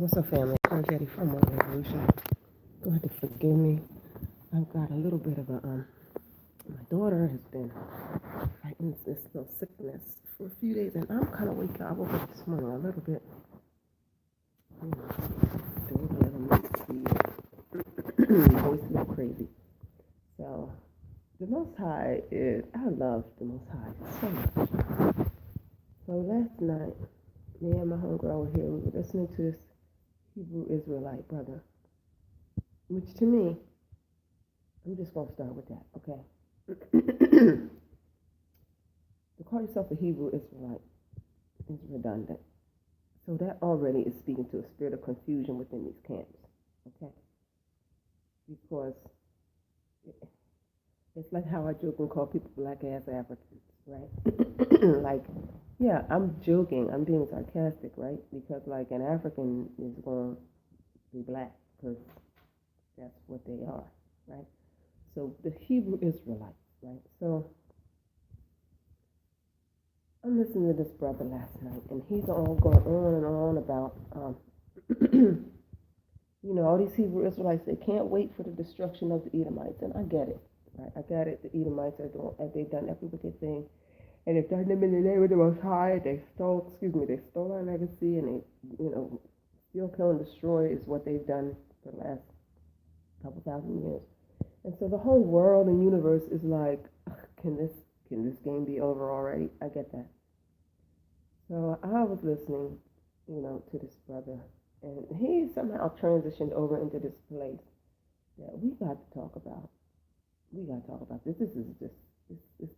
What's up, family? I'm Jetty from World Revolution. Go ahead to forgive me. I've got a little bit of my daughter has been fighting this little sickness for a few days, and I'm kind of waking up. I woke up this morning a little bit, doing a little mixy, voice a little crazy. So, the Most High I love the Most High so much. So last night, me and my homegirl were here. We were listening to this Hebrew Israelite brother, which to me, I'm just going to start with that, okay? To call yourself a Hebrew Israelite is redundant. So that already is speaking to a spirit of confusion within these camps, okay? Because it's like how I joke and call people black-ass Africans, right? Like, yeah, I'm joking. I'm being sarcastic, right? Because, like, an African is going to be black because that's what they are, right? So the Hebrew Israelites, right? So I'm listening to this brother last night, and he's all going on and on about, all these Hebrew Israelites, they can't wait for the destruction of the Edomites, and I get it, right? I get it. The Edomites they've done every wicked thing, and they've done them in the name of the Most High. They stole our legacy, and they, steal, kill, and destroy is what they've done for the last couple thousand years. And so the whole world and universe is like, can this game be over already? I get that. So I was listening, to this brother, and he somehow transitioned over into this place that we got to talk about. We got to talk about this. This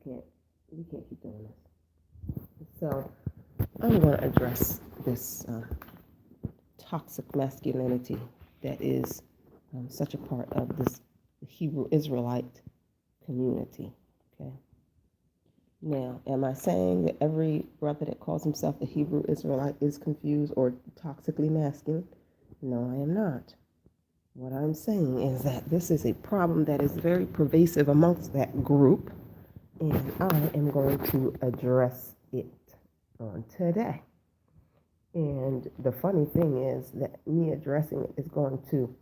can't, we can't keep doing this. So I'm going to address this toxic masculinity that is such a part of this Hebrew Israelite community, okay? Now, am I saying that every brother that calls himself a Hebrew Israelite is confused or toxically masculine? No, I am not. What I'm saying is that this is a problem that is very pervasive amongst that group, and I am going to address it on today. And the funny thing is that me addressing it is going to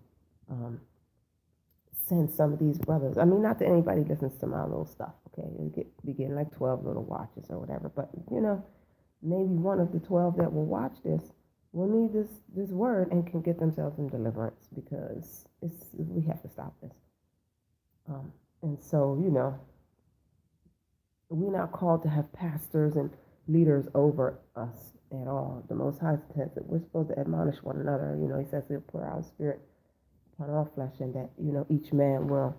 send some of these brothers. I mean, not that anybody listens to my little stuff, okay? You'll be getting like 12 little watches or whatever. But, maybe one of the 12 that will watch this will need this word and can get themselves in deliverance, because we have to stop this. And so, we're not called to have pastors and leaders over us at all. The Most High says that we're supposed to admonish one another. He says he'll pour out his spirit upon all flesh, and that, each man will,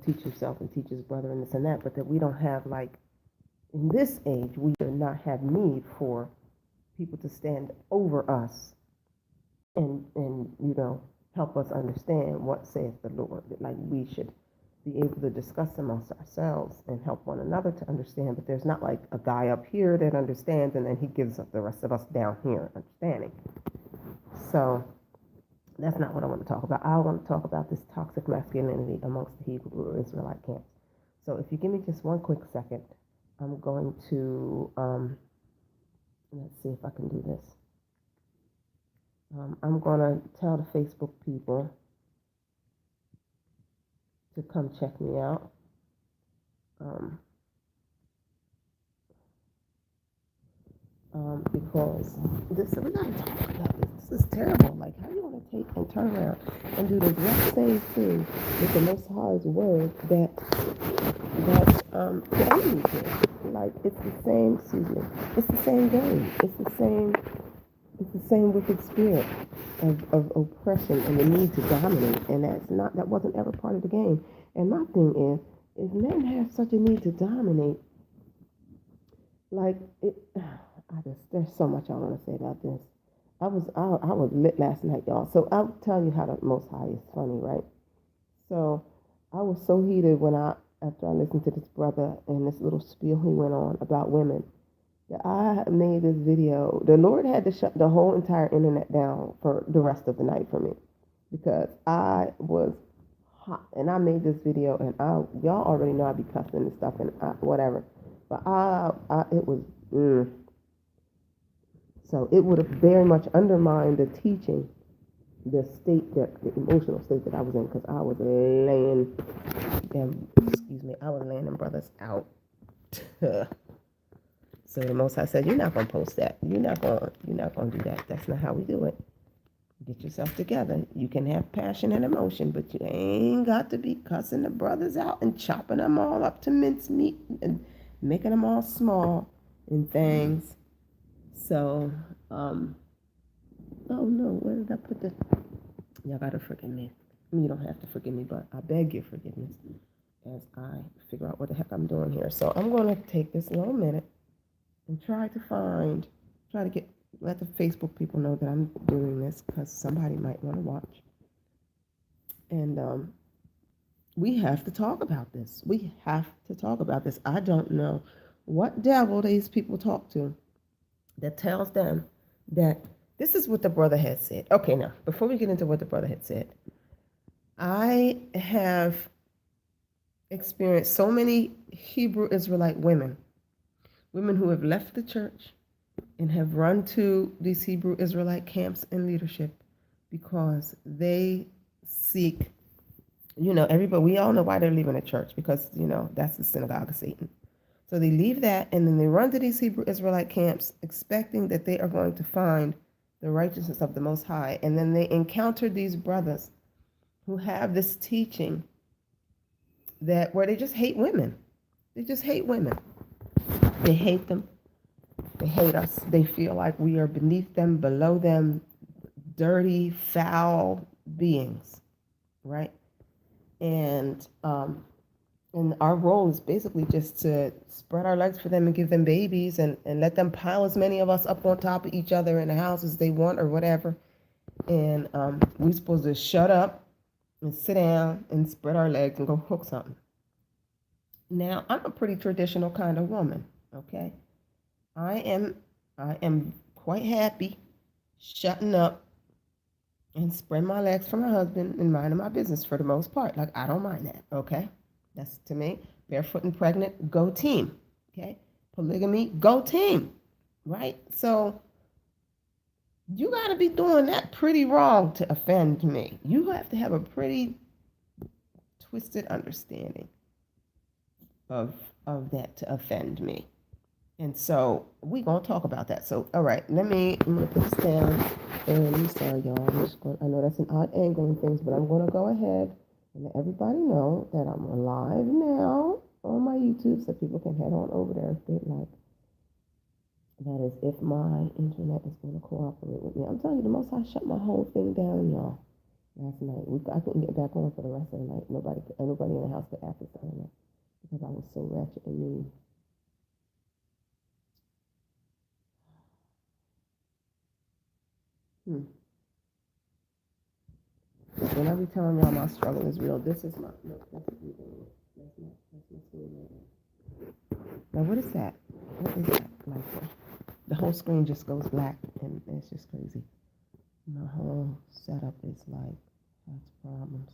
teach himself and teach his brother and this and that, but that we don't have, like, in this age, we do not have need for people to stand over us and help us understand what saith the Lord. Like, we should be able to discuss amongst ourselves and help one another to understand, but there's not like a guy up here that understands and then he gives up the rest of us down here understanding. So that's not what I want to talk about. I want to talk about this toxic masculinity amongst the Hebrew Israelite camps. So if you give me just one quick second, I'm going to, let's see if I can do this. I'm going to tell the Facebook people to come check me out. Because we gotta talk about this. This is terrible. Like, how you want to take and turn around and do the exact same thing with the Most High's word that the enemy did? Like, it's the same. Excuse me. It's the same game. It's the same wicked spirit of oppression and the need to dominate, and that wasn't ever part of the game. And my thing is, if men have such a need to dominate, like there's so much I want to say about this. I was lit last night, y'all. So I'll tell you how the Most High is funny, right? So I was so heated after I listened to this brother and this little spiel he went on about women, that I made this video. The Lord had to shut the whole entire internet down for the rest of the night for me, because I was hot, and I made this video, and y'all already know I be cussing and stuff and whatever, but it was. So it would have very much undermined the teaching, the emotional state that I was in, because I was laying them brothers out. So the Most High said, "You're not gonna post that. You're not gonna do that. That's not how we do it. Get yourself together. You can have passion and emotion, but you ain't got to be cussing the brothers out and chopping them all up to mincemeat and making them all small and things." So, oh no, where did I put this? Y'all gotta forgive me. You don't have to forgive me, but I beg your forgiveness as I figure out what the heck I'm doing here. So I'm gonna take this little minute and try to let the Facebook people know that I'm doing this, because somebody might want to watch. And we have to talk about this. I don't know what devil these people talk to that tells them that this is what the brother had said. Okay, now, before we get into what the brother had said, I have experienced so many Hebrew Israelite women who have left the church and have run to these Hebrew Israelite camps and leadership because they seek, everybody, we all know why they're leaving the church, because, that's the synagogue of Satan. So they leave that, and then they run to these Hebrew Israelite camps expecting that they are going to find the righteousness of the Most High. And then they encounter these brothers who have this teaching where they just hate women. They just hate women. They hate them. They hate us. They feel like we are beneath them, below them, dirty, foul beings, right? And our role is basically just to spread our legs for them and give them babies and let them pile as many of us up on top of each other in the house as they want or whatever. And we're supposed to shut up and sit down and spread our legs and go cook something. Now, I'm a pretty traditional kind of woman, okay? I am quite happy shutting up and spreading my legs for my husband and minding my business for the most part. Like, I don't mind that, okay? That's, to me, barefoot and pregnant, go team, okay? Polygamy, go team, right? So you got to be doing that pretty wrong to offend me. You have to have a pretty twisted understanding of that to offend me. And so we're going to talk about that. So, all right, I'm going to put this down. And I'm sorry, y'all. I know that's an odd angle and things, but I'm going to go ahead and let everybody know that I'm live now on my YouTube, so people can head on over there if they'd like. That is if my internet is going to cooperate with me. I'm telling you, the Most High shut my whole thing down, y'all, last night. I couldn't get back on for the rest of the night. Nobody in the house could access the internet because I was so ratchet and mean. When I be telling y'all my struggle is real, this is my, no, that's my screen right now. Now, what is that? What is that? Like, the whole screen just goes black, and it's just crazy. My whole setup is like, has problems.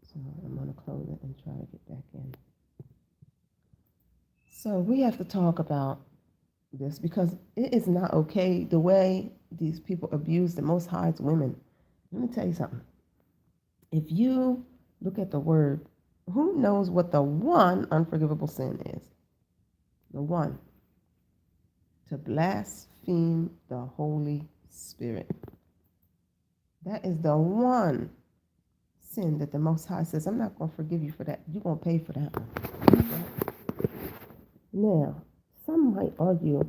So I'm going to close it and try to get back in. So we have to talk about this because it is not okay the way these people abuse the Most High's women. Let me tell you something. If you look at the word, who knows what the one unforgivable sin is? The one. To blaspheme the Holy Spirit. That is the one sin that the Most High says, I'm not going to forgive you for that. You're going to pay for that one. Now, some might argue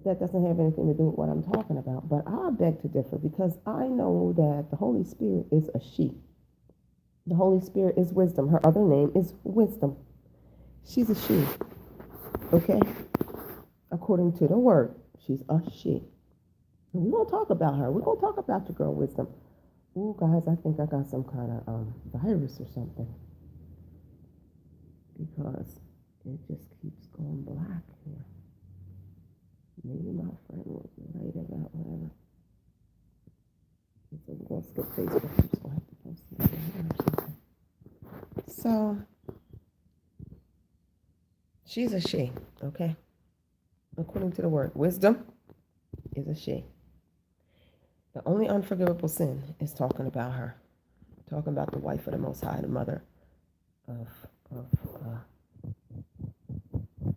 that doesn't have anything to do with what I'm talking about, but I beg to differ because I know that the Holy Spirit is a she. The Holy Spirit is wisdom. Her other name is wisdom. She's a she. Okay? According to the word, she's a she. And we're going to talk about her. We're going to talk about your girl wisdom. Ooh, guys, I think I got some kind of virus or something. Because it just keeps going black here. Maybe my friend was right about whatever. So we're going to skip Facebook. I'm just going to have to post it here or something. So, she's a she, okay? According to the word, wisdom. is a she. The only unforgivable sin is talking about her, talking about the wife of the Most High, the mother of, of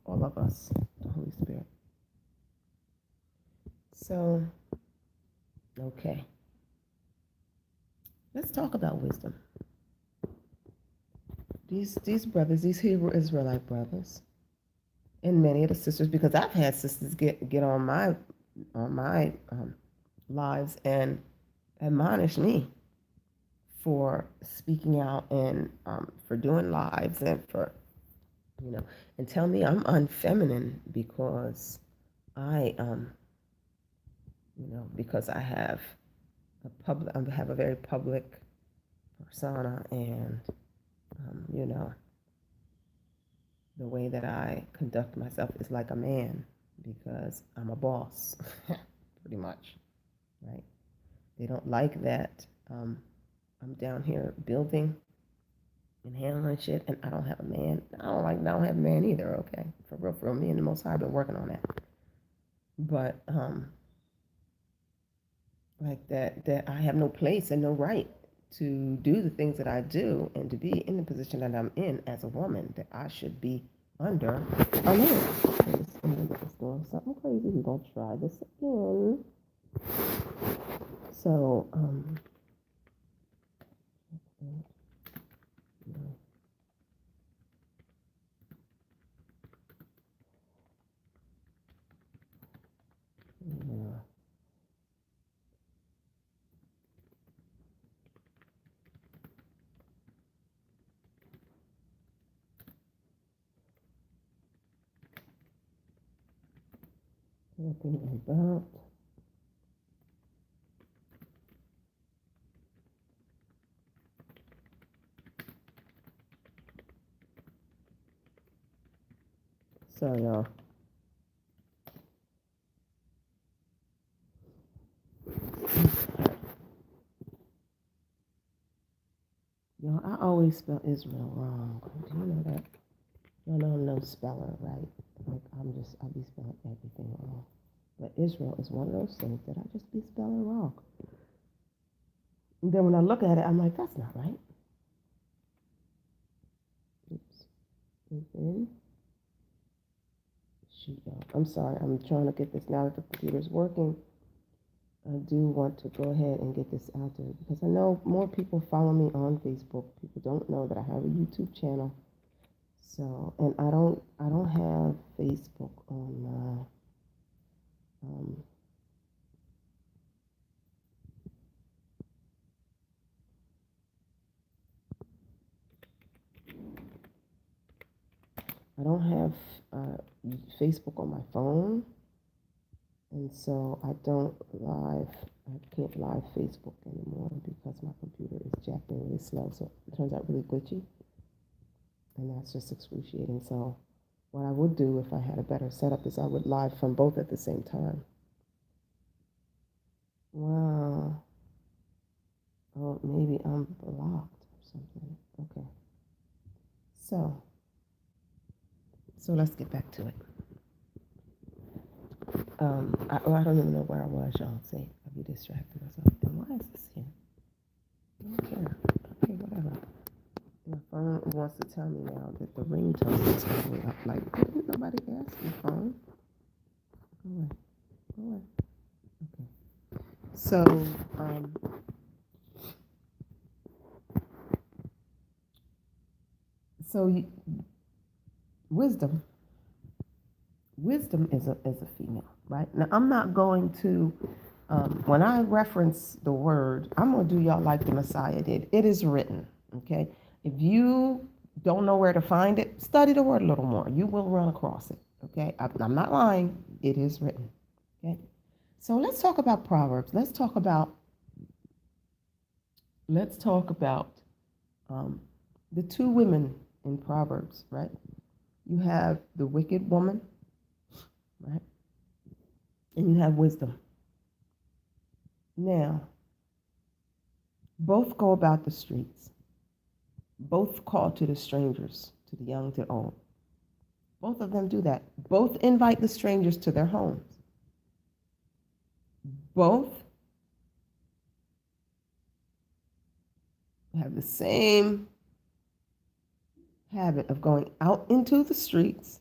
all of us, the Holy Spirit. So, okay. Let's talk about wisdom. These brothers, these Hebrew Israelite brothers, and many of the sisters, because I've had sisters get on my lives and admonish me for speaking out and for doing lives and for, and tell me I'm unfeminine because I because I have a very public persona, and the way that I conduct myself is like a man because I'm a boss, pretty much, right? They don't like that I'm down here building and handling shit, and I don't have a man. I don't have a man either. Okay, for real, me and the Most High have been working on that. But like that I have no place and no right to do the things that I do and to be in the position that I'm in as a woman, that I should be under a man. It's doing something crazy. We're gonna try this again. So talking about y'all. Y'all, I always spell Israel wrong. Do you know that? Y'all know I'm no speller, right? Like I be spelling everything wrong. But Israel is one of those things that I just be spelling wrong. And then when I look at it, I'm like, that's not right. Oops. Shoot, y'all. I'm sorry. I'm trying to get this now that the computer's working. I do want to go ahead and get this out there because I know more people follow me on Facebook. People don't know that I have a YouTube channel. So, and I don't have Facebook on my I don't have Facebook on my phone, and so I can't live Facebook anymore because my computer is jacked and really slow, so it turns out really glitchy, and that's just excruciating. So what I would do if I had a better setup is I would live from both at the same time. Wow. Oh, maybe I'm blocked or something. Okay. So let's get back to it. I don't even know where I was, y'all. See, I'll be distracting myself. And why is this here? I don't care. Okay, whatever. My phone wants to tell me now that the ringtone is coming up. Like, didn't nobody ask your phone? Go away. Okay. So, wisdom is a female, right? Now I'm not going to when I reference the word, I'm going to do y'all like the Messiah did. It is written, okay? If you don't know where to find it, study the word a little more. You will run across it, okay? I'm not lying. It is written, okay? So let's talk about Proverbs. Let's talk about the two women in Proverbs, right? You have the wicked woman, right? And you have wisdom. Now, both go about the streets. Both call to the strangers, to the young, to the old. Both of them do that. Both invite the strangers to their homes. both have the same habit of going out into the streets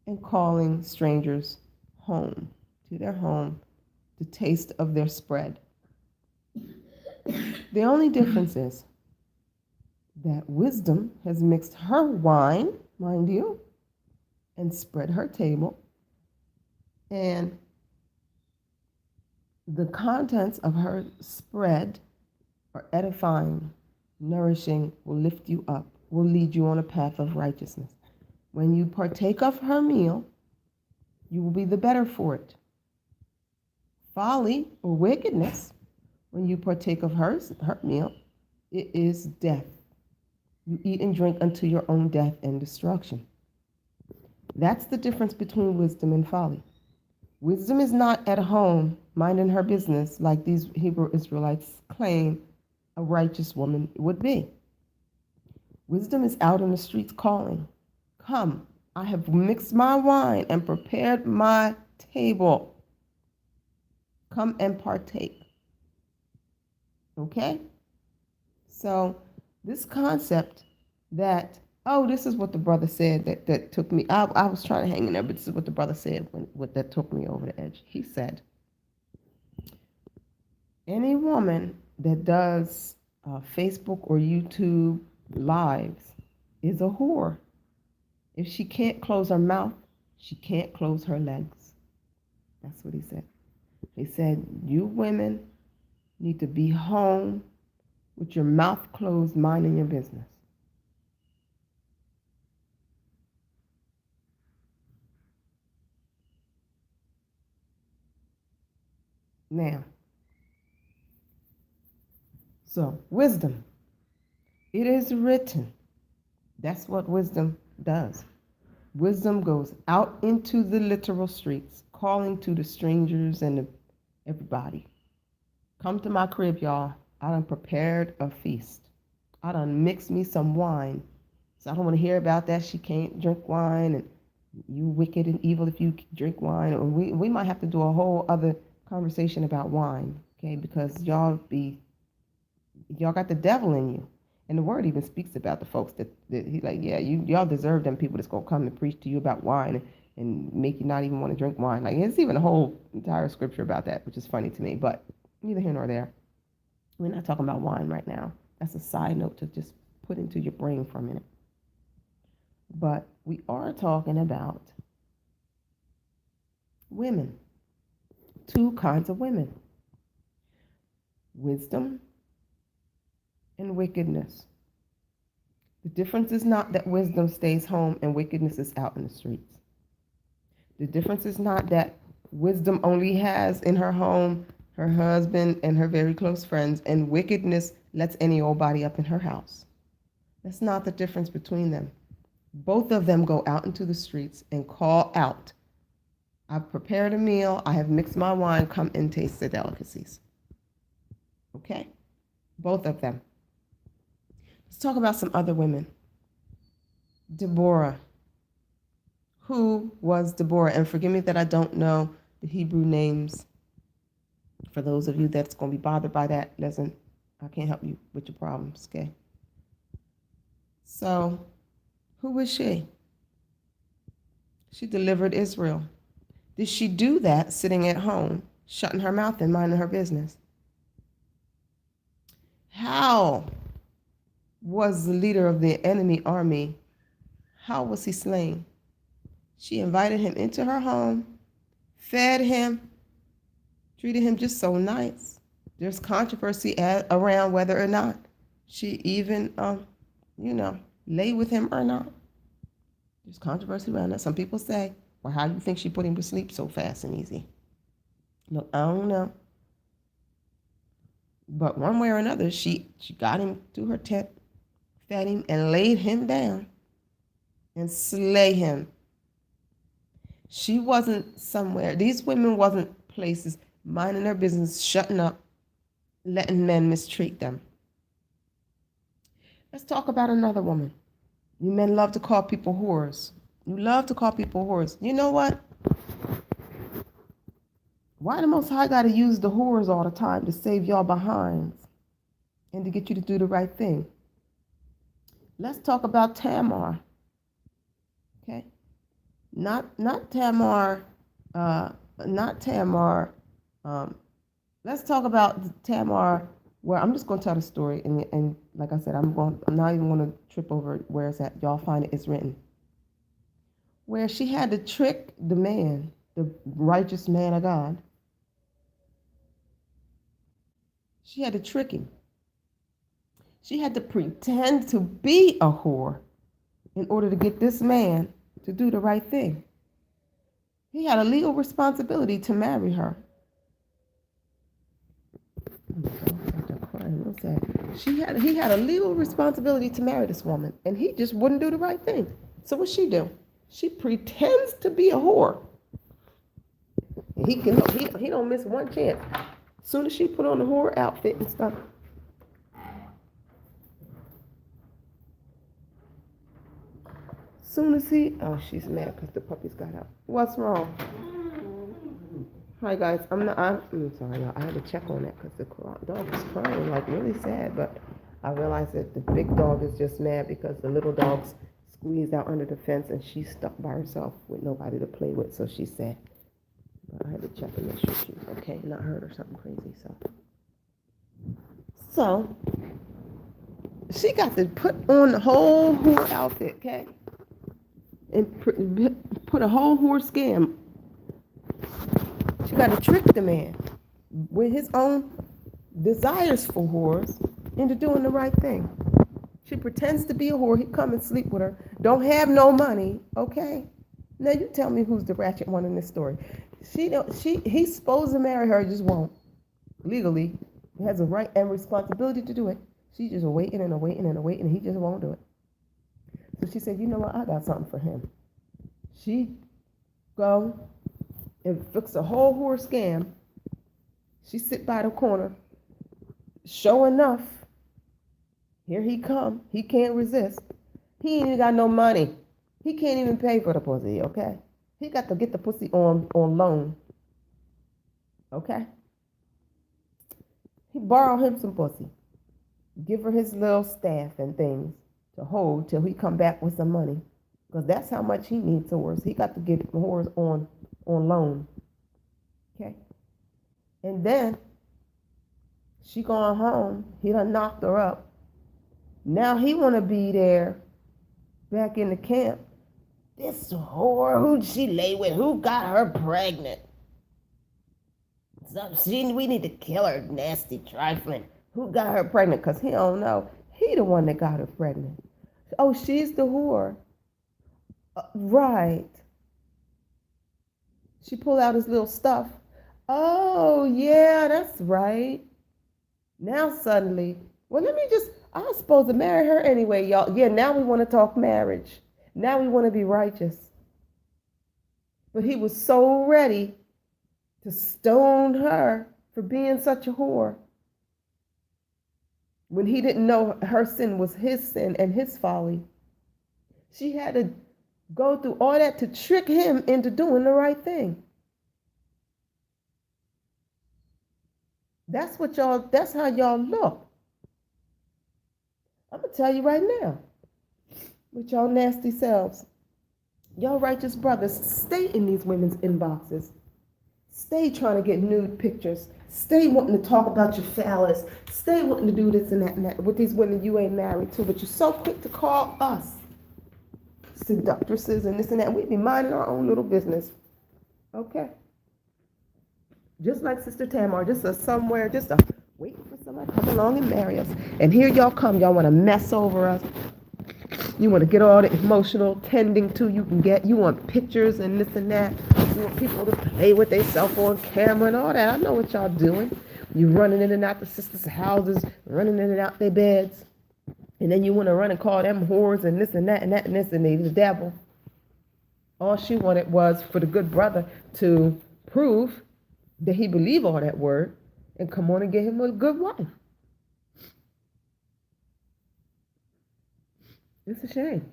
and calling strangers home, to their home, to taste of their spread. The only difference is that wisdom has mixed her wine, mind you, and spread her table, and the contents of her spread are edifying, nourishing, will lift you up, will lead you on a path of righteousness. When you partake of her meal, you will be the better for it. Folly or wickedness, when you partake of her meal, it is death. You eat and drink unto your own death and destruction. That's the difference between wisdom and folly. Wisdom is not at home minding her business like these Hebrew Israelites claim a righteous woman would be. Wisdom is out in the streets calling, "Come, I have mixed my wine and prepared my table. Come and partake." Okay? So this concept that, oh, this is what the brother said that took me, I was trying to hang in there, but this is what the brother said that took me over the edge. He said, any woman that does Facebook or YouTube lives is a whore. If she can't close her mouth, she can't close her legs. That's what he said. He said, you women need to be home with your mouth closed, minding your business. Now, so wisdom. It is written. That's what wisdom does. Wisdom goes out into the literal streets, calling to the strangers and everybody. Come to my crib, y'all. I done prepared a feast. I done mixed me some wine. So I don't want to hear about that. She can't drink wine, and you wicked and evil if you drink wine. Or we might have to do a whole other conversation about wine, okay? Because y'all got the devil in you. And the word even speaks about the folks that he's like, yeah, y'all deserve them people that's going to come and preach to you about wine and make you not even want to drink wine. Like, it's even a whole entire scripture about that, which is funny to me. But neither here nor there. We're not talking about wine right now. That's a side note to just put into your brain for a minute. But we are talking about women. Two kinds of women. Wisdom and wickedness. The difference is not that wisdom stays home and wickedness is out in the streets. The difference is not that wisdom only has in her home her husband and her very close friends, and wickedness lets any old body up in her house. That's not the difference between them. Both of them go out into the streets and call out, I've prepared a meal, I have mixed my wine, come and taste the delicacies. Okay? Both of them. Let's talk about some other women. Deborah. Who was Deborah? And forgive me that I don't know the Hebrew names. For those of you that's going to be bothered by that, listen, I can't help you with your problems, okay? So, who was she? She delivered Israel. Did she do that sitting at home, shutting her mouth and minding her business? How was the leader of the enemy army, how was he slain? She invited him into her home, fed him, treated him just so nice. There's controversy around whether or not she even, lay with him or not. There's controversy around that. Some people say, well, how do you think she put him to sleep so fast and easy? No, I don't know. But one way or another, she got him to her tent, fed him, and laid him down and slay him. She wasn't somewhere. These women wasn't places minding their business, shutting up, letting men mistreat them. Let's talk about another woman. You men love to call people whores. You love to call people whores. You know what? Why the Most High got to use the whores all the time to save y'all behinds and to get you to do the right thing? Let's talk about Tamar. Okay, not Tamar, not Tamar. Let's talk about Tamar. Where I'm just going to tell the story, and like I said, I'm not even going to trip over where it's at. Y'all find it's written. Where she had to trick the man, the righteous man of God. She had to trick him. She had to pretend to be a whore in order to get this man to do the right thing. He had a legal responsibility to marry her. He had a legal responsibility to marry this woman, and he just wouldn't do the right thing. So what she do? She pretends to be a whore. He don't miss one chance. As soon as she put on the whore outfit and stuff, she's mad because the puppies got out. What's wrong? Hi guys, I'm sorry y'all. I had to check on that because the dog was crying like really sad, but I realized that the big dog is just mad because the little dog's squeezed out under the fence and she's stuck by herself with nobody to play with, so she's sad. But I had to check and make sure she was okay, not hurt or something crazy. So she got to put on the whole whore outfit, okay, and put a whole whore scam. She got to trick the man with his own desires for whores into doing the right thing. She pretends to be a whore. He come and sleep with her. Don't have no money. Okay. Now you tell me who's the ratchet one in this story. He's supposed to marry her, just won't. Legally, he has a right and responsibility to do it. She's just waiting and waiting and waiting, and he just won't do it. So she said, you know what? I got something for him. She go and fix a whole whore scam. She sit by the corner. Sure enough, here he come. He can't resist. He ain't even got no money. He can't even pay for the pussy, okay? He got to get the pussy on loan. Okay? He borrowed him some pussy. Give her his little staff and things to hold till he come back with some money. Because that's how much he needs whores. He got to get whores on loan. Okay? And then she going home. He done knocked her up. Now he want to be there back in the camp. This whore, who'd she lay with? Who got her pregnant? We need to kill her, nasty trifling. Who got her pregnant? Because he don't know. He the one that got her pregnant. Oh, she's the whore. Right. She pulled out his little stuff. Oh, yeah, that's right. Now suddenly, well, I was supposed to marry her anyway, y'all. Yeah, now we want to talk marriage. Now we want to be righteous. But he was so ready to stone her for being such a whore when he didn't know her sin was his sin and his folly. She had to go through all that to trick him into doing the right thing. That's how y'all look. I'm going to tell you right now, with y'all nasty selves, y'all righteous brothers, stay in these women's inboxes. Stay trying to get nude pictures. Stay wanting to talk about your phallus. Stay wanting to do this and that with these women you ain't married to, but you're so quick to call us seductresses and this and that. We be minding our own little business. Okay? Just like Sister Tamar, just waiting for somebody to come along and marry us. And here y'all come. Y'all want to mess over us. You want to get all the emotional tending to you can get. You want pictures and this and that. You want people to play with their cell phone camera and all that. I know what y'all doing. You running in and out the sisters' houses, running in and out their beds. And then you want to run and call them whores and this and that and that and this and they the devil. All she wanted was for the good brother to prove that he believed all that word and come on and get him a good wife. It's a shame.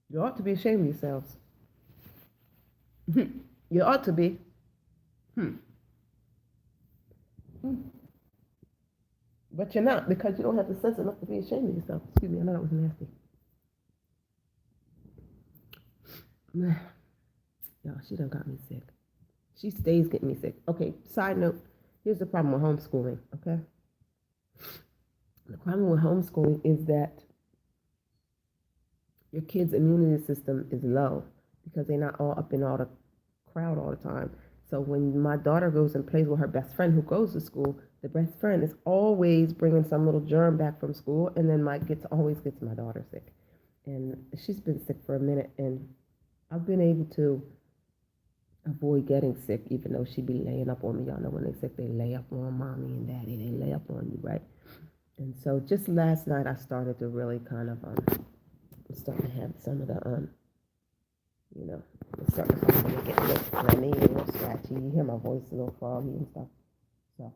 You ought to be ashamed of yourselves. You ought to be. But you're not, because you don't have the sense enough to be ashamed of yourself. Excuse me, I know that was nasty. Y'all, she done got me sick. She stays getting me sick. Okay, side note, here's the problem with homeschooling, okay? The problem with homeschooling is that your kid's immunity system is low because they're not all up in all the crowd all the time. So when my daughter goes and plays with her best friend who goes to school, the best friend is always bringing some little germ back from school, and then always gets my daughter sick. And she's been sick for a minute, and I've been able to avoid getting sick, even though she be laying up on me. Y'all know when they're sick, they lay up on mommy and daddy. They lay up on you, right? And so just last night, I started to really kind of starting to have some of the it's starting to get a little phlegmy, a little scratchy. You hear my voice a little foggy and stuff. So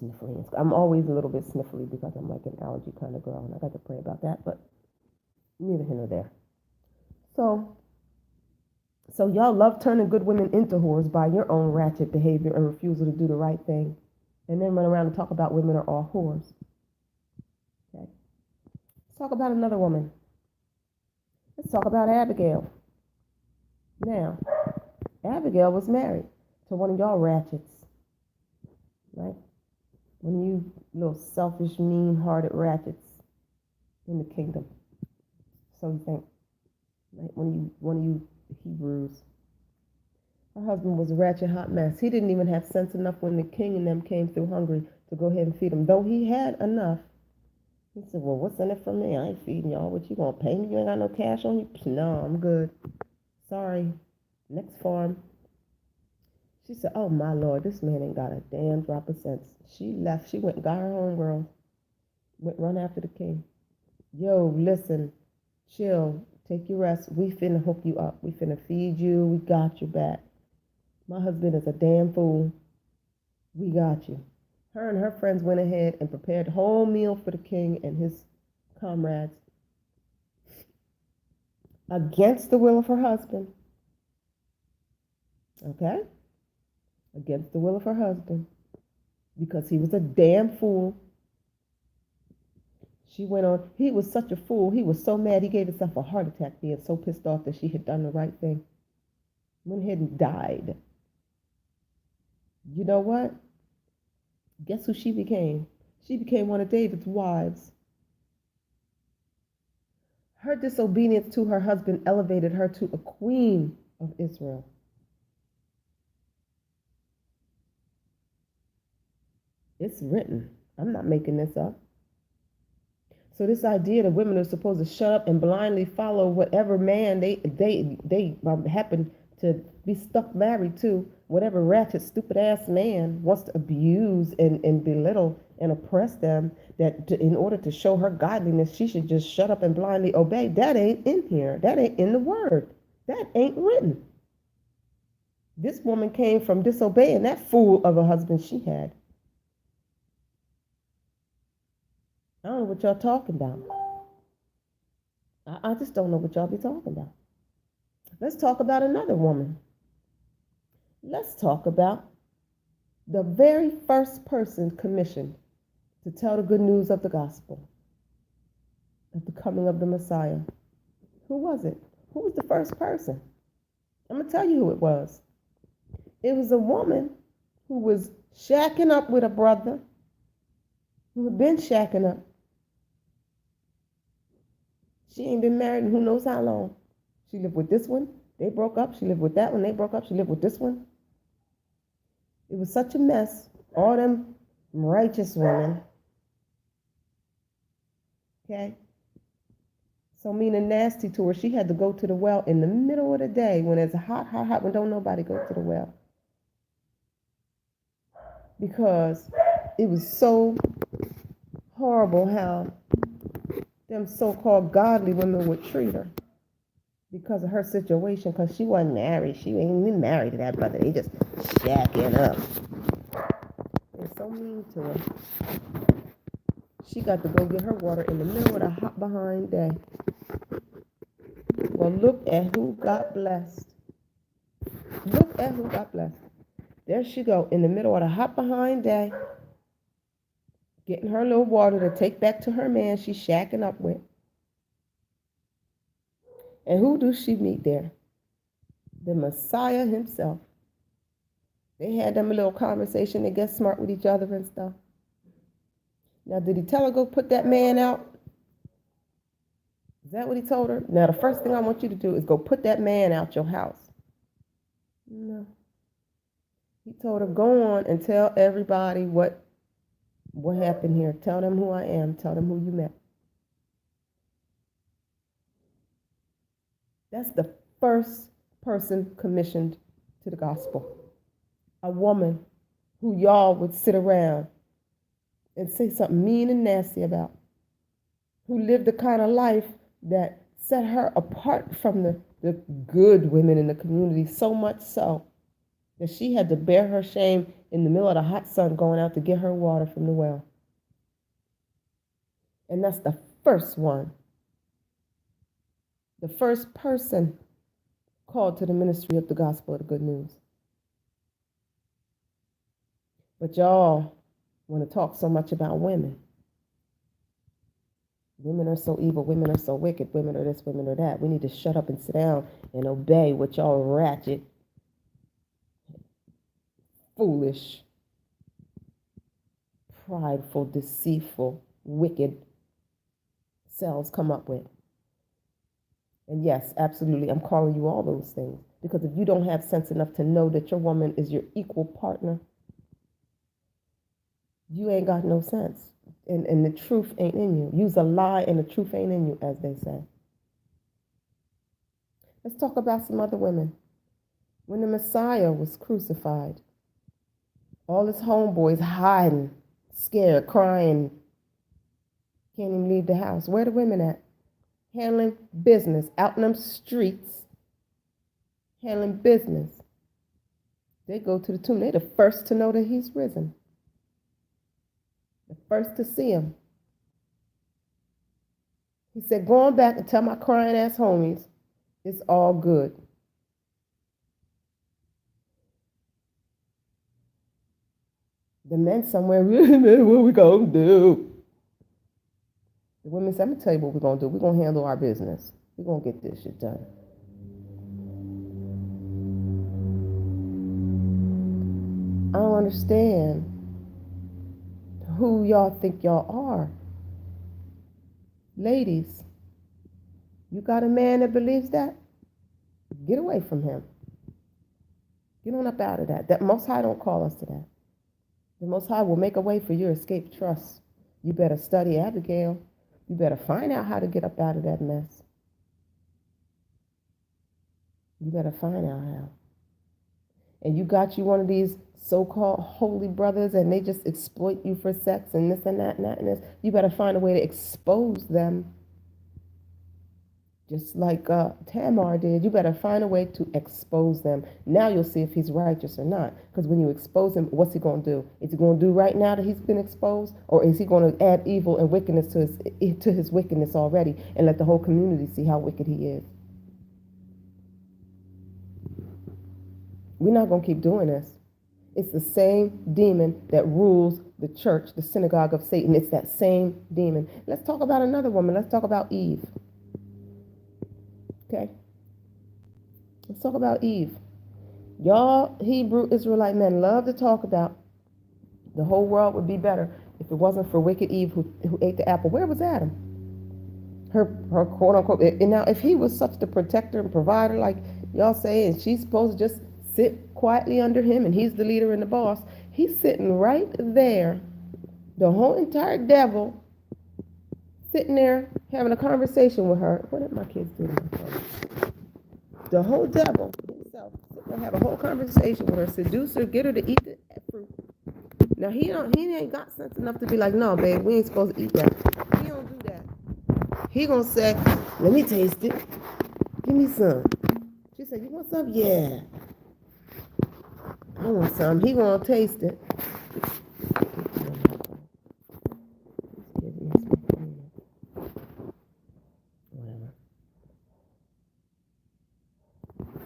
sniffly. I'm always a little bit sniffly because I'm like an allergy kind of girl, and I got to pray about that. But neither here nor there. So y'all love turning good women into whores by your own ratchet behavior and refusal to do the right thing, and then run around and talk about women are all whores. Okay. Let's talk about another woman. Let's talk about Abigail. Now, Abigail was married to one of y'all ratchets, right? One of you little selfish, mean-hearted ratchets in the kingdom. So you think, right? One of you Hebrews. Her husband was a ratchet hot mess. He didn't even have sense enough when the king and them came through hungry to go ahead and feed him. Though he had enough, he said, well, what's in it for me? I ain't feeding y'all. What, you gonna pay me? You ain't got no cash on you? No, I'm good. Sorry. Next farm. She said, oh, my Lord, this man ain't got a damn drop of sense. She left. She went and got her home girl. Went run after the king. Yo, listen, chill, take your rest. We finna hook you up. We finna feed you. We got your back. My husband is a damn fool. We got you. Her and her friends went ahead and prepared a whole meal for the king and his comrades against the will of her husband. Okay? Against the will of her husband. Because he was a damn fool. She went on. He was such a fool. He was so mad he gave himself a heart attack, being so pissed off that she had done the right thing. Went ahead and died. You know what? Guess who she became? She became one of David's wives. Her disobedience to her husband elevated her to a queen of Israel. It's written. I'm not making this up. So this idea that women are supposed to shut up and blindly follow whatever man they happen to be stuck married to, whatever ratchet, stupid ass man wants to abuse and belittle and oppress them, in order to show her godliness, she should just shut up and blindly obey. That ain't in here. That ain't in the word. That ain't written. This woman came from disobeying that fool of a husband she had. I don't know what y'all talking about. I just don't know what y'all be talking about. Let's talk about another woman. Let's talk about the very first person commissioned to tell the good news of the gospel, of the coming of the Messiah. Who was it? Who was the first person? I'm going to tell you who it was. It was a woman who was shacking up with a brother who had been shacking up. She ain't been married in who knows how long. She lived with this one. They broke up. She lived with that one. They broke up. She lived with this one. It was such a mess. All them righteous women. Okay? So meaning nasty to her, she had to go to the well in the middle of the day when it's hot, when don't nobody go to the well. Because it was so horrible how them so-called godly women would treat her because of her situation, because she wasn't married. She ain't even married to that brother. They just shacking up. They're so mean to her. She got to go get her water in the middle of the hot behind day. Well, look at who got blessed. Look who God bless. There she go in the middle of the hot behind day, getting her little water to take back to her man she's shacking up with. And who does she meet there? The Messiah himself. They had them a little conversation. They get smart with each other and stuff. Now, did he tell her go put that man out? Is that what he told her? Now, the first thing I want you to do is go put that man out your house. No. He told her, go on and tell everybody what happened here. Tell them who I am. Tell them who you met. That's the first person commissioned to the gospel. A woman who y'all would sit around and say something mean and nasty about, who lived the kind of life that set her apart from the good women in the community, so much so that she had to bear her shame in the middle of the hot sun going out to get her water from the well. And that's the first one. The first person called to the ministry of the gospel of the good news. But y'all want to talk so much about women. Women are so evil. Women are so wicked. Women are this, women are that. We need to shut up and sit down and obey what y'all ratchet, foolish, prideful, deceitful, wicked selves come up with. And yes, absolutely, I'm calling you all those things. Because if you don't have sense enough to know that your woman is your equal partner, you ain't got no sense. And the truth ain't in you. Use a lie and the truth ain't in you, as they say. Let's talk about some other women. When the Messiah was crucified, all his homeboys hiding, scared, crying, can't even leave the house. Where the women at? Handling business, out in them streets, handling business. They go to the tomb. They're the first to know that he's risen. The first to see him. He said, go on back and tell my crying ass homies, it's all good. The men somewhere, what we gonna do? The women said, I'm gonna tell you what we're gonna do. We're gonna handle our business. We're gonna get this shit done. I don't understand who y'all think y'all are. Ladies, you got a man that believes that? Get away from him. Get on up out of that. That Most High don't call us to that. The Most High will make a way for you to escape trust. You better study Abigail. You better find out how to get up out of that mess. You better find out how. And you got you one of these so-called holy brothers and they just exploit you for sex and this and that and that and this. You better find a way to expose them. Just like Tamar did. You better find a way to expose them. Now you'll see if he's righteous or not. Because when you expose him, what's he going to do? Is he going to do right now that he's been exposed? Or is he going to add evil and wickedness to his wickedness already and let the whole community see how wicked he is? We're not going to keep doing this. It's the same demon that rules the church, the synagogue of Satan. It's that same demon. Let's talk about another woman. Let's talk about Eve. Okay? Let's talk about Eve. Y'all Hebrew Israelite men love to talk about the whole world would be better if it wasn't for wicked Eve who ate the apple. Where was Adam? Her quote unquote. And now if he was such the protector and provider like y'all say, and she's supposed to just sit quietly under him and he's the leader and the boss, he's sitting right there, the whole entire devil sitting there having a conversation with her. What did my kids do to my phone? The whole devil himself sitting there have a whole conversation with her, seduce her, get her to eat the fruit. Now he ain't got sense enough to be like, no babe, we ain't supposed to eat that. He don't do that. He gonna say, let me taste it, give me some. She said, you want some? Yeah, I want some. He gonna taste it.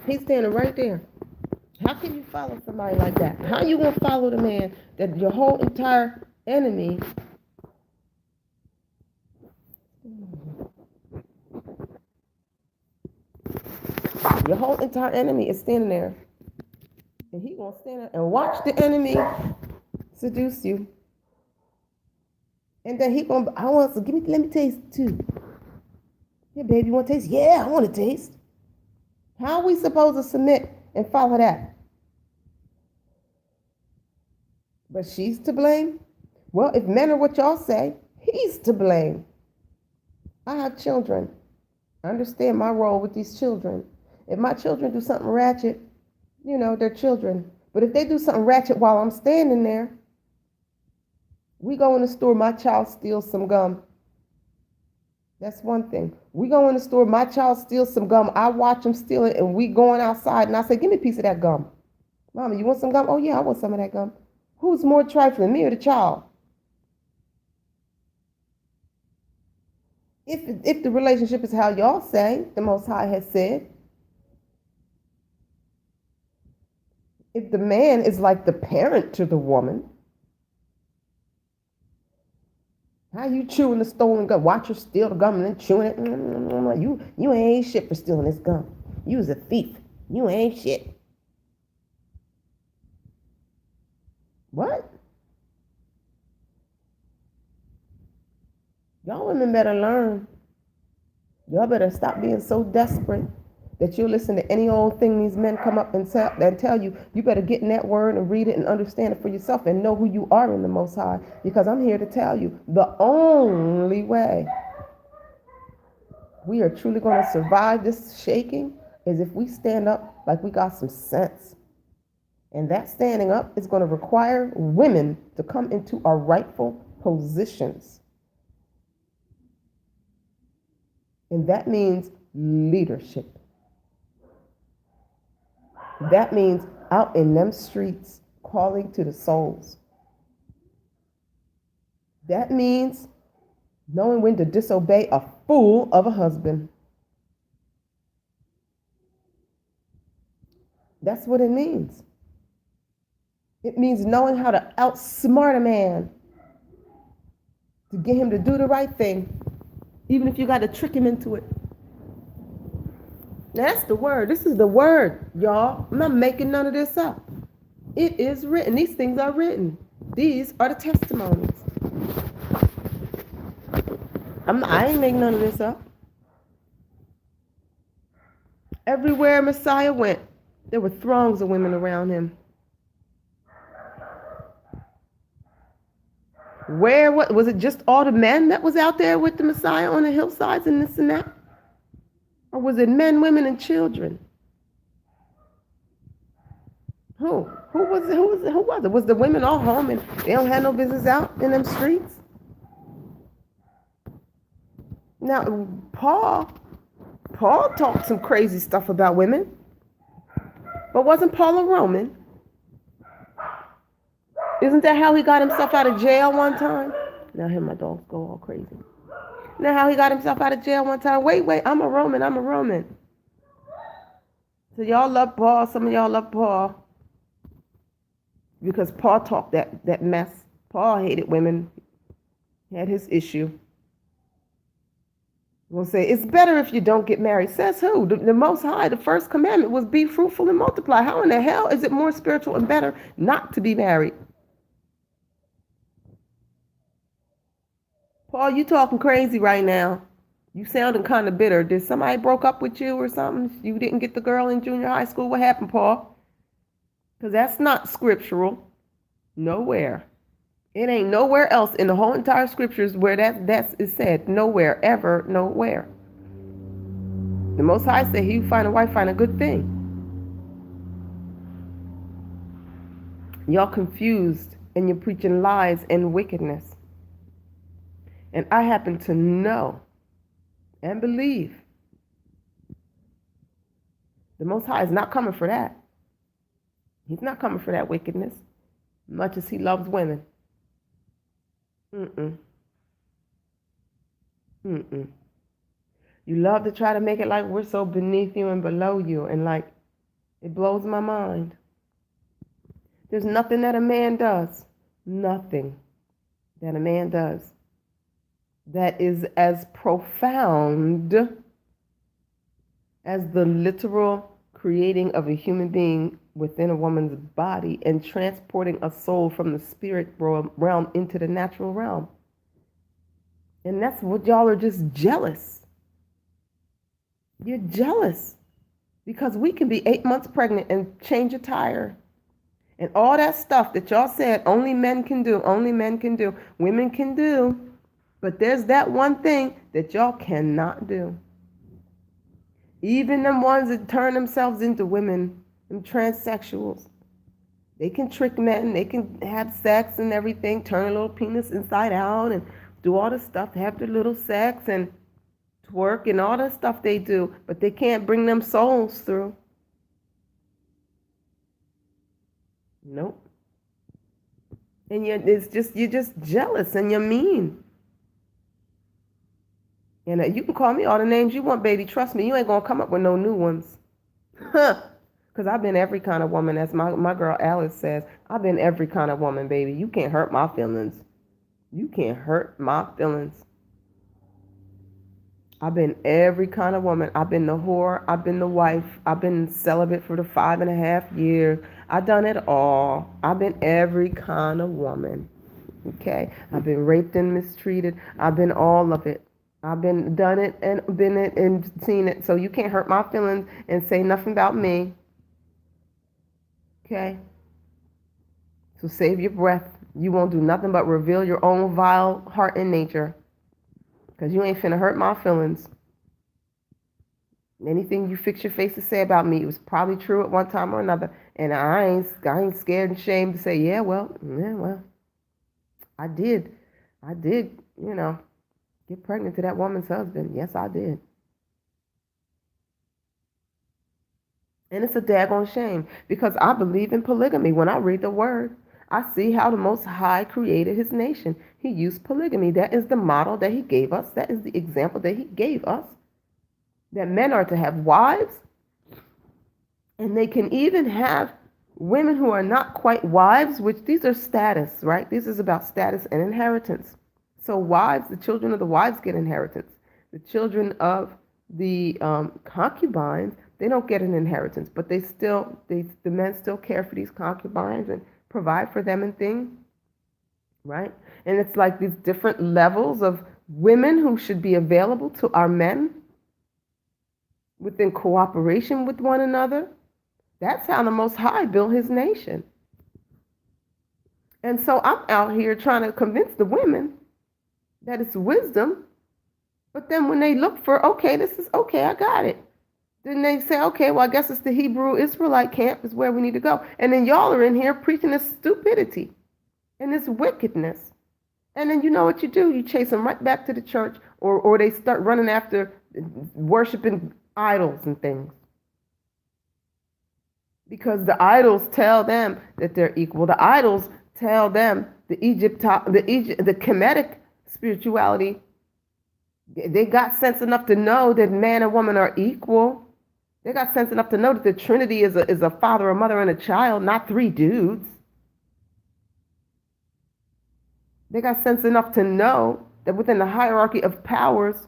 He's standing right there. How can you follow somebody like that? How you gonna follow the man that your whole entire enemy? Your whole entire enemy is standing there, and he gonna stand there and watch the enemy seduce you, and then he gonna, I want to let me taste too. Yeah, baby, you want to taste? Yeah, I want to taste. How are we supposed to submit and follow that? But she's to blame? Well, if men are what y'all say, he's to blame. I have children. I understand my role with these children. If my children do something ratchet, they're children. But if they do something ratchet while I'm standing there, we go in the store, my child steals some gum. That's one thing. We go in the store, my child steals some gum. I watch him steal it, and we going outside, and I say, give me a piece of that gum. Mama, you want some gum? Oh, yeah, I want some of that gum. Who's more trifling, me or the child? If the relationship is how y'all say, the Most High has said, if the man is like the parent to the woman, how you chewing the stolen gum? Watch her steal the gum and then chewing it. You ain't shit for stealing this gum. You was a thief. You ain't shit. What? Y'all women better learn. Y'all better stop being so desperate that you'll listen to any old thing these men come up and tell you. You better get in that word and read it and understand it for yourself and know who you are in the Most High. Because I'm here to tell you, the only way we are truly going to survive this shaking is if we stand up like we got some sense. And that standing up is going to require women to come into our rightful positions. And that means leadership. That means out in them streets calling to the souls. That means knowing when to disobey a fool of a husband. That's what it means. It means knowing how to outsmart a man to get him to do the right thing, even if you got to trick him into it. That's the word. This is the word, y'all. I'm not making none of this up. It is written. These things are written. These are the testimonies. I ain't making none of this up. Everywhere Messiah went, there were throngs of women around him. What was it? Just all the men that was out there with the Messiah on the hillsides and this and that? Or was it men, women, and children? Who was it? Was the women all home and they don't have no business out in them streets? Now, Paul talked some crazy stuff about women, but wasn't Paul a Roman? Isn't that how he got himself out of jail one time? Now here my dogs go all crazy. Now how he got himself out of jail one time? Wait, I'm a Roman. So y'all love Paul. Some of y'all love Paul because Paul talked that mess. Paul hated women. He had his issue. We'll say, it's better if you don't get married. Says who? The Most High, the first commandment was be fruitful and multiply. How in the hell is it more spiritual and better not to be married? Paul, you talking crazy right now. You sounding kind of bitter. Did somebody broke up with you or something? You didn't get the girl in junior high school? What happened, Paul? Because that's not scriptural. Nowhere. It ain't nowhere else in the whole entire scriptures where that is said. Nowhere, ever, nowhere. The Most High said, he who find a wife, find a good thing. Y'all confused and you're preaching lies and wickedness. And I happen to know and believe the Most High is not coming for that. He's not coming for that wickedness, much as he loves women. You love to try to make it like we're so beneath you and below you, and like, it blows my mind. There's nothing that a man does, nothing that a man does that is as profound as the literal creating of a human being within a woman's body and transporting a soul from the spirit realm into the natural realm. And that's what y'all are just jealous. You're jealous because we can be 8 months pregnant and change a tire. And all that stuff that y'all said only men can do, women can do. But there's that one thing that y'all cannot do. Even them ones that turn themselves into women, them transsexuals, they can trick men, they can have sex and everything, turn a little penis inside out and do all the stuff, have their little sex and twerk and all the stuff they do, but they can't bring them souls through. Nope. And you're just jealous and you're mean. And you can call me all the names you want, baby. Trust me, you ain't going to come up with no new ones. Because I've been every kind of woman, as my girl Alice says. I've been every kind of woman, baby. You can't hurt my feelings. You can't hurt my feelings. I've been every kind of woman. I've been the whore. I've been the wife. I've been celibate for the 5.5 years. I've done it all. I've been every kind of woman. Okay? I've been raped and mistreated. I've been all of it. I've been done it and been it and seen it. So you can't hurt my feelings and say nothing about me. Okay? So save your breath. You won't do nothing but reveal your own vile heart and nature. Because you ain't finna hurt my feelings. Anything you fix your face to say about me, it was probably true at one time or another. And I ain't scared and ashamed to say, yeah, well, I did, get pregnant to that woman's husband. Yes, I did. And it's a daggone shame because I believe in polygamy. When I read the word, I see how the Most High created his nation. He used polygamy. That is the model that he gave us. That is the example that he gave us. That men are to have wives. And they can even have women who are not quite wives, which these are status, right? This is about status and inheritance. So wives, the children of the wives get inheritance. The children of the concubines, they don't get an inheritance, but the men still care for these concubines and provide for them and things, right? And it's like these different levels of women who should be available to our men within cooperation with one another. That's how the Most High built his nation. And so I'm out here trying to convince the women that it's wisdom. But then when they look for, okay, this is okay, I got it. Then they say, okay, well, I guess it's the Hebrew Israelite camp is where we need to go. And then y'all are in here preaching this stupidity and this wickedness. And then you know what you do? You chase them right back to the church, or they start running after worshiping idols and things. Because the idols tell them that they're equal. The idols tell them the Kemetic spirituality. They got sense enough to know that man and woman are equal. They got sense enough to know that the Trinity is a father, a mother, and a child, not 3 dudes. They got sense enough to know that within the hierarchy of powers,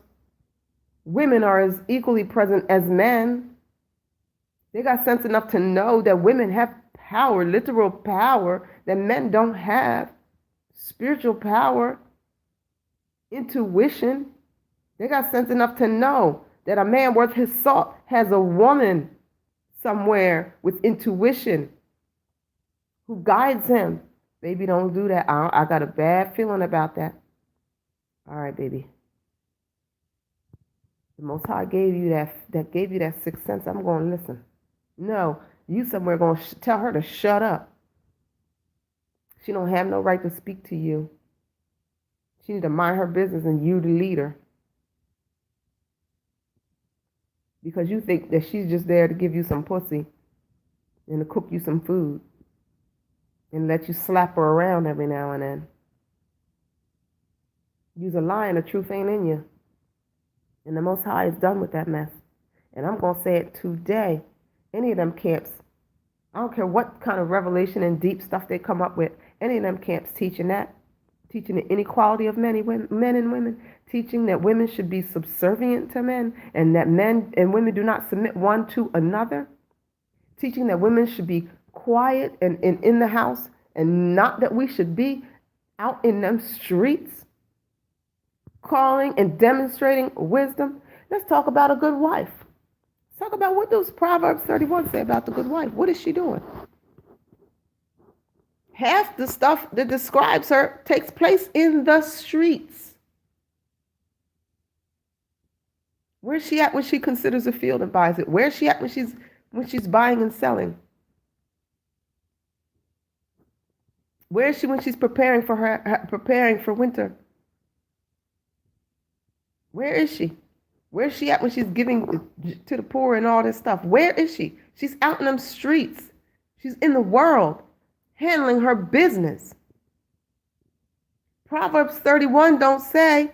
women are as equally present as men. They got sense enough to know that women have power, literal power, that men don't have. Spiritual power, intuition. They got sense enough to know that a man worth his salt has a woman somewhere with intuition who guides him. Baby, don't do that. I got a bad feeling about that. All right, baby. The Most High gave you that sixth sense. I'm going to listen. No, you somewhere going to tell her to shut up. She don't have no right to speak to you. She need to mind her business and you the leader. Because you think that she's just there to give you some pussy and to cook you some food and let you slap her around every now and then. You's a lie and the truth ain't in you. And the Most High is done with that mess. And I'm going to say it today. Any of them camps I don't care what kind of revelation and deep stuff they come up with. Any of them camps teaching that, teaching the inequality of men and women, teaching that women should be subservient to men and that men and women do not submit one to another, teaching that women should be quiet and in the house and not that we should be out in them streets calling and demonstrating wisdom. Let's talk about a good wife. Let's talk about what does Proverbs 31 say about the good wife. What is she doing? Half the stuff that describes her takes place in the streets. Where's she at when she considers a field and buys it? Where's she at when she's buying and selling? Where is she when she's preparing for winter? Where is she? Where's she at when she's giving to the poor and all this stuff? Where is she? She's out in them streets. She's in the world, handling her business. Proverbs 31 don't say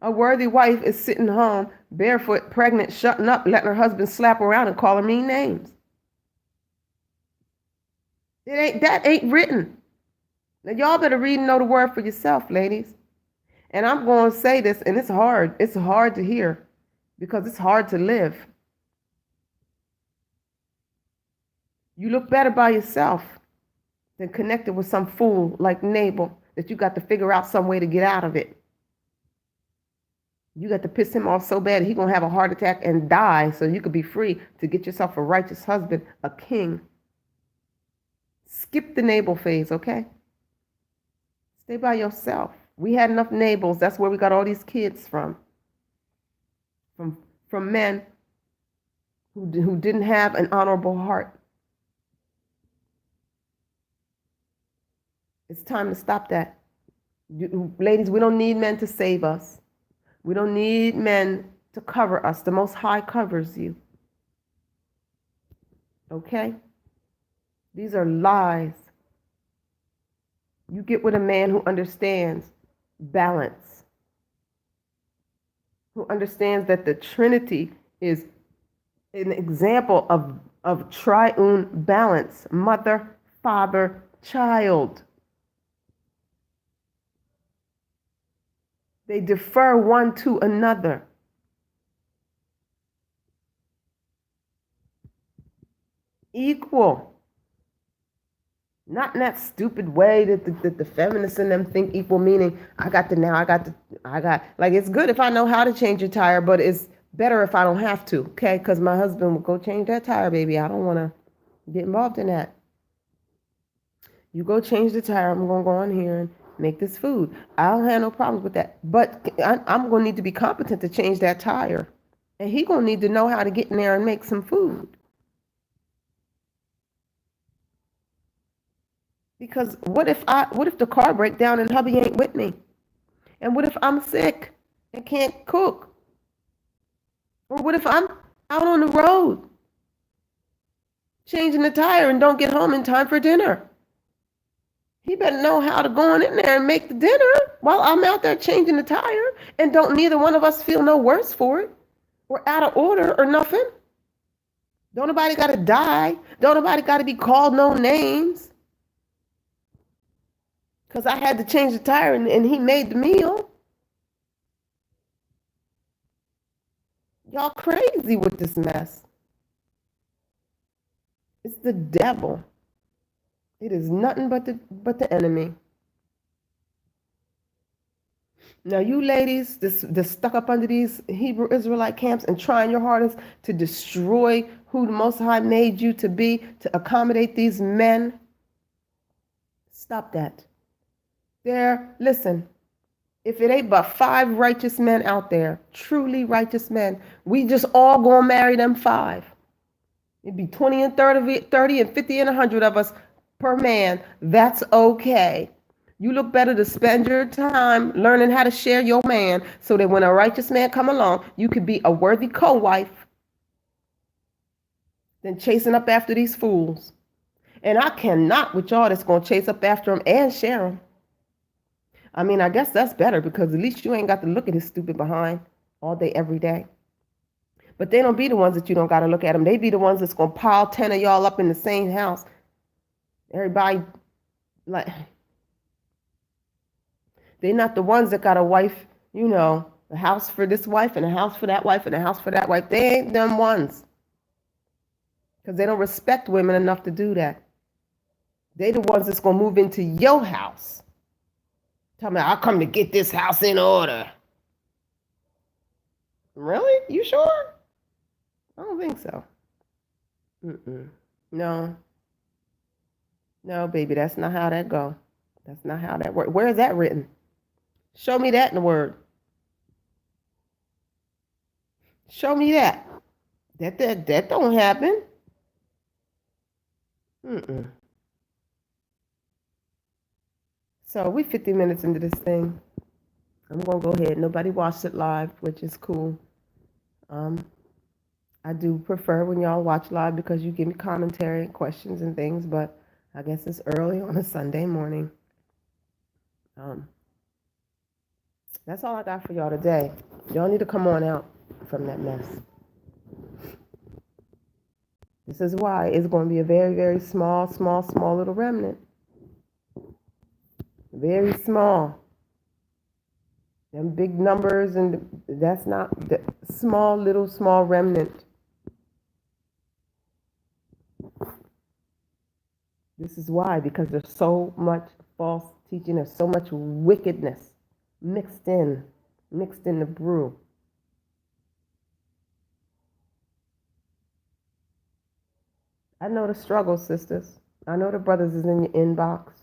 a worthy wife is sitting home, barefoot, pregnant, shutting up, letting her husband slap her around and call her mean names. That ain't written. Now y'all better read and know the word for yourself, ladies. And I'm going to say this, and it's hard. It's hard to hear because it's hard to live. You look better by yourself than connected with some fool like Nabal that you got to figure out some way to get out of it. You got to piss him off so bad he's going to have a heart attack and die so you could be free to get yourself a righteous husband, a king. Skip the Nabal phase, okay? Stay by yourself. We had enough Nabals. That's where we got all these kids from. From men who didn't have an honorable heart. It's time to stop that. Ladies, we don't need men to save us. We don't need men to cover us. The Most High covers you. Okay? These are lies. You get with a man who understands balance, who understands that the Trinity is an example of triune balance, mother, father, child. They defer one to another. Equal. Not in that stupid way that the feminists in them think equal, meaning like it's good if I know how to change a tire, but it's better if I don't have to, okay? Because my husband will go change that tire, baby. I don't want to get involved in that. You go change the tire, I'm going to go on here and make this food. I don't have no problems with that. But I'm going to need to be competent to change that tire. And he's going to need to know how to get in there and make some food. Because what if the car breaks down and hubby ain't with me? And what if I'm sick and can't cook? Or what if I'm out on the road changing the tire and don't get home in time for dinner? He better know how to go on in there and make the dinner while I'm out there changing the tire, and don't neither one of us feel no worse for it or out of order or nothing. Don't nobody got to die. Don't nobody got to be called no names. Because I had to change the tire and he made the meal. Y'all crazy with this mess. It's the devil. It is nothing but the enemy. Now you ladies that's stuck up under these Hebrew Israelite camps and trying your hardest to destroy who the Most High made you to be, to accommodate these men, stop that. Listen, if it ain't but 5 righteous men out there, truly righteous men, we just all gonna marry them 5. It'd be 20 and 30 and 50 and 100 of us per man. That's okay. You look better to spend your time learning how to share your man so that when a righteous man come along, you could be a worthy co-wife than chasing up after these fools. And I cannot with y'all that's going to chase up after them and share them. I mean, I guess that's better because at least you ain't got to look at his stupid behind all day, every day. But they don't be the ones that you don't got to look at them. They be the ones that's going to pile 10 of y'all up in the same house. Everybody, like, they're not the ones that got a wife, a house for this wife and a house for that wife and a house for that wife. They ain't them ones. Because they don't respect women enough to do that. They the ones that's going to move into your house. Tell me, I'll come to get this house in order. Really? You sure? I don't think so. No. No, baby, that's not how that go. That's not how that works. Where is that written? Show me that in the Word. Show me that. That don't happen. So we 50 minutes into this thing. I'm going to go ahead. Nobody watched it live, which is cool. I do prefer when y'all watch live because you give me commentary and questions and things, but I guess it's early on a Sunday morning. That's all I got for y'all today. Y'all need to come on out from that mess. This is why it's going to be a very, very small little remnant. Very small. Them big numbers, and that's not the small remnant. This is why, because there's so much false teaching, there's so much wickedness mixed in the brew. I know the struggle, sisters. I know the brothers is in your inbox.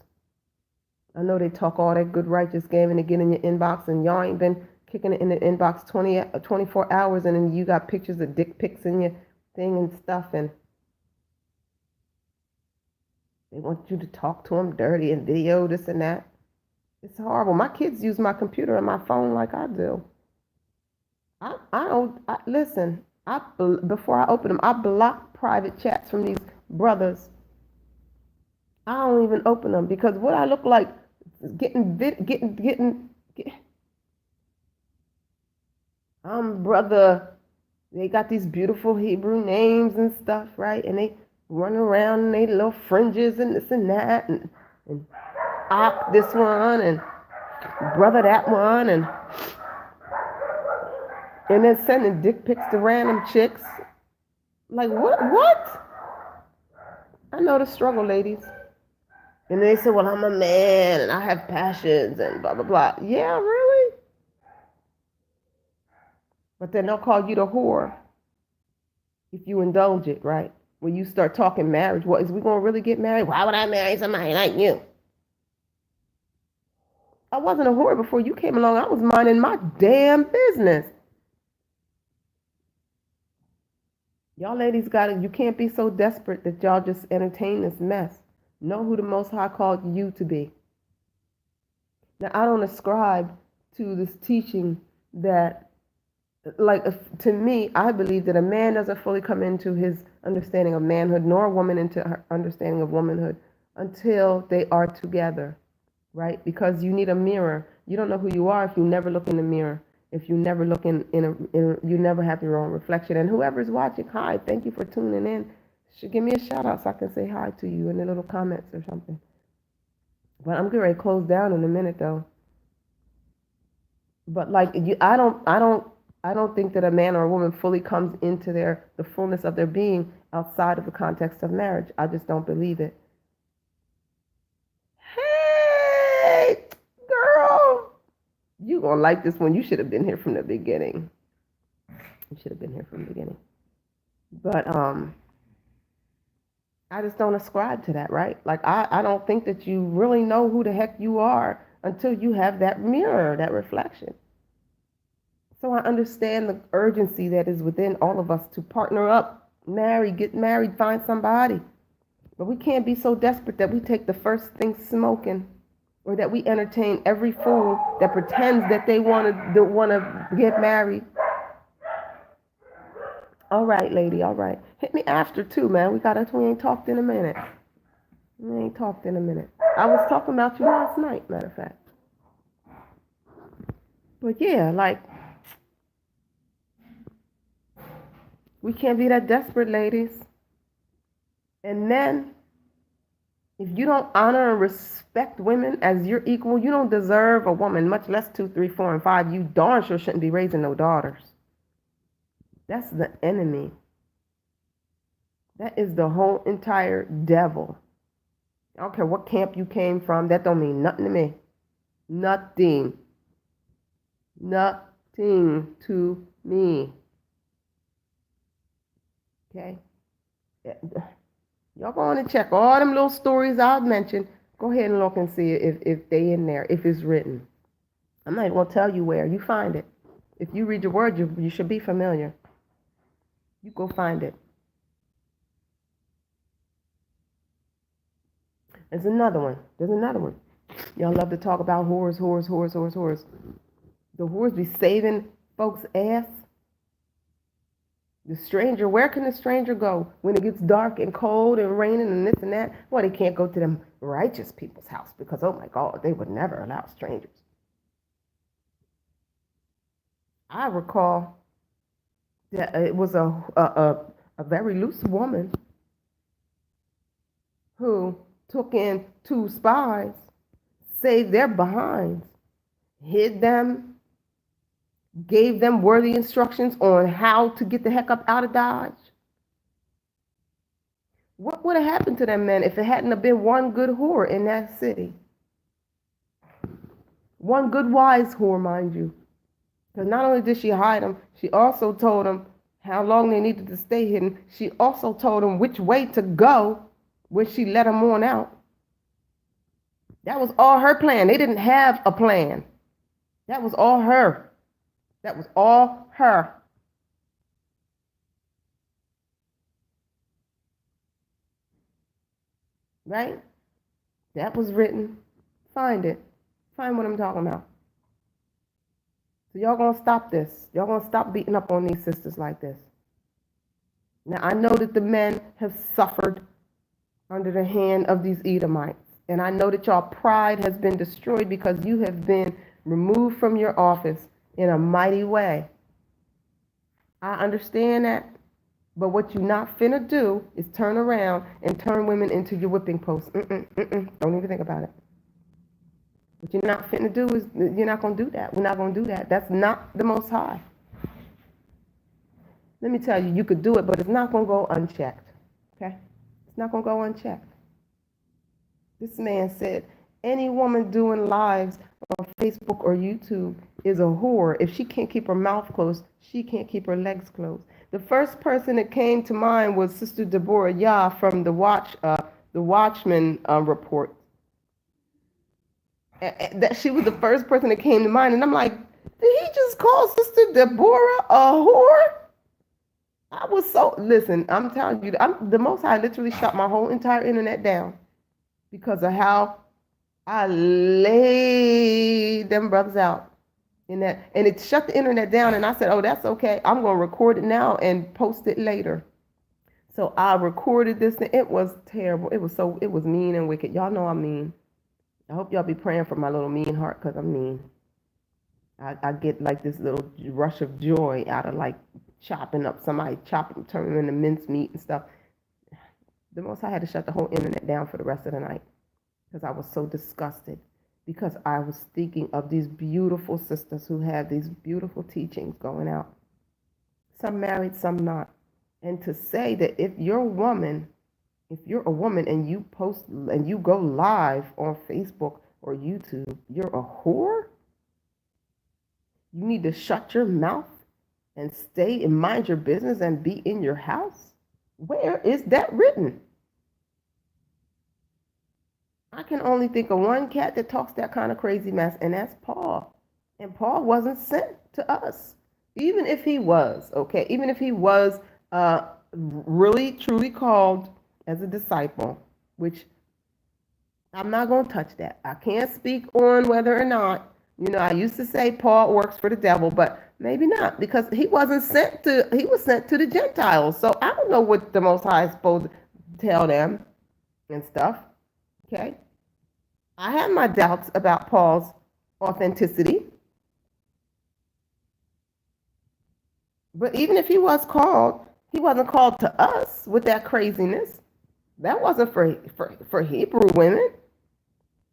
I know they talk all that good righteous game and they get in your inbox, and y'all ain't been kicking it in the inbox 24 hours, and then you got pictures of dick pics in your thing and stuff, and they want you to talk to them dirty and video this and that. It's horrible. My kids use my computer and my phone like I do. Listen, before I open them, I block private chats from these brothers. I don't even open them because what I look like is brother. They got these beautiful Hebrew names and stuff, right? And they run around in they little fringes and this and that, and this one and brother that one, and then sending dick pics to random chicks. Like, what? I know the struggle, ladies. And they say, well, I'm a man and I have passions and blah, blah, blah. Yeah, really? But then they'll call you the whore if you indulge it, right? When you start talking marriage, is we going to really get married? Why would I marry somebody like you? I wasn't a whore before you came along. I was minding my damn business. Y'all ladies you can't be so desperate that y'all just entertain this mess. Know who the Most High called you to be. Now, I don't ascribe to this teaching that, to me, I believe that a man doesn't fully come into his understanding of manhood, nor a woman into her understanding of womanhood until they are together, right? Because you need a mirror. You don't know who you are if you never look in the mirror. If you never look you never have your own reflection. And whoever's watching, hi, thank you for tuning in. Give me a shout out so I can say hi to you in the little comments or something. But I'm getting ready to close down in a minute though. But I don't think that a man or a woman fully comes into the fullness of their being outside of the context of marriage. I just don't believe it. Hey, girl. You gonna like this one. You should have been here from the beginning. But I just don't ascribe to that, right? I don't think that you really know who the heck you are until you have that mirror, that reflection. So I understand the urgency that is within all of us to partner up, get married, find somebody. But we can't be so desperate that we take the first thing smoking, or that we entertain every fool that pretends that they want to get married. All right, lady, all right. Hit me after too, man. We ain't talked in a minute. I was talking about you last night, matter of fact. But yeah, We can't be that desperate, ladies. And men, if you don't honor and respect women as your equal, you don't deserve a woman, much less 2, 3, 4, and 5. You darn sure shouldn't be raising no daughters. That's the enemy. That is the whole entire devil. I don't care what camp you came from. That don't mean nothing to me. Nothing. Nothing to me. Okay? Y'all go on and check all them little stories I've mentioned. Go ahead and look and see if they in there, if it's written. I'm not going to tell you where. You find it. If you read your word, you should be familiar. You go find it. There's another one. Y'all love to talk about whores. The whores be saving folks' ass. The stranger, where can the stranger go when it gets dark and cold and raining and this and that? Well, they can't go to them righteous people's house because, oh my God, they would never allow strangers. I recall that it was a very loose woman who took in 2 spies, saved their behinds, hid them, gave them worthy instructions on how to get the heck up out of Dodge. What would have happened to them men if it hadn't have been one good whore in that city? One good wise whore, mind you. Because not only did she hide them, she also told them how long they needed to stay hidden. She also told them which way to go when she let them on out. That was all her plan. They didn't have a plan. That was all her. Right? That was written. Find it. Find what I'm talking about. So y'all gonna stop this. Y'all gonna stop beating up on these sisters like this. Now, I know that the men have suffered under the hand of these Edomites. And I know that y'all pride has been destroyed because you have been removed from your office in a mighty way. I understand that. But what you're not finna do is turn around and turn women into your whipping post. Don't even think about it. What you're not finna do is, you're not gonna do that. We're not gonna do that. That's not the Most High. Let me tell you, you could do it, but it's not gonna go unchecked. Okay? It's not gonna go unchecked. This man said, any woman doing lives on Facebook or YouTube is a whore. If she can't keep her mouth closed, she can't keep her legs closed. The first person that came to mind was Sister Deborah Yah from the Watchman report. That she was the first person that came to mind, and I'm like, did he just call Sister Deborah a whore? I was so, listen, I'm telling you, the Most High literally shut my whole entire internet down because of how I laid them brothers out in that, and it shut the internet down. And I said, oh, that's okay. I'm going to record it now and post it later. So I recorded this thing. It was terrible. It was mean and wicked. Y'all know I'm mean. I hope y'all be praying for my little mean heart because I'm mean. I get like this little rush of joy out of like chopping up somebody, turning them into mincemeat and stuff. The Most High had to shut the whole internet down for the rest of the night because I was so disgusted, because I was thinking of these beautiful sisters who have these beautiful teachings going out. Some married, some not. And to say that if you're a woman and you post and you go live on Facebook or YouTube, you're a whore? You need to shut your mouth and stay and mind your business and be in your house? Where is that written? I can only think of one cat that talks that kind of crazy mess, and that's Paul. And Paul wasn't sent to us. Even if he was, okay, even if he was really, truly called as a disciple, which I'm not going to touch that. I can't speak on whether or not, I used to say Paul works for the devil, but maybe not, because he was sent to the Gentiles. So I don't know what the Most High is supposed to tell them and stuff. Okay. I have my doubts about Paul's authenticity. But even if he was called, He wasn't called to us with that craziness. That wasn't for Hebrew women.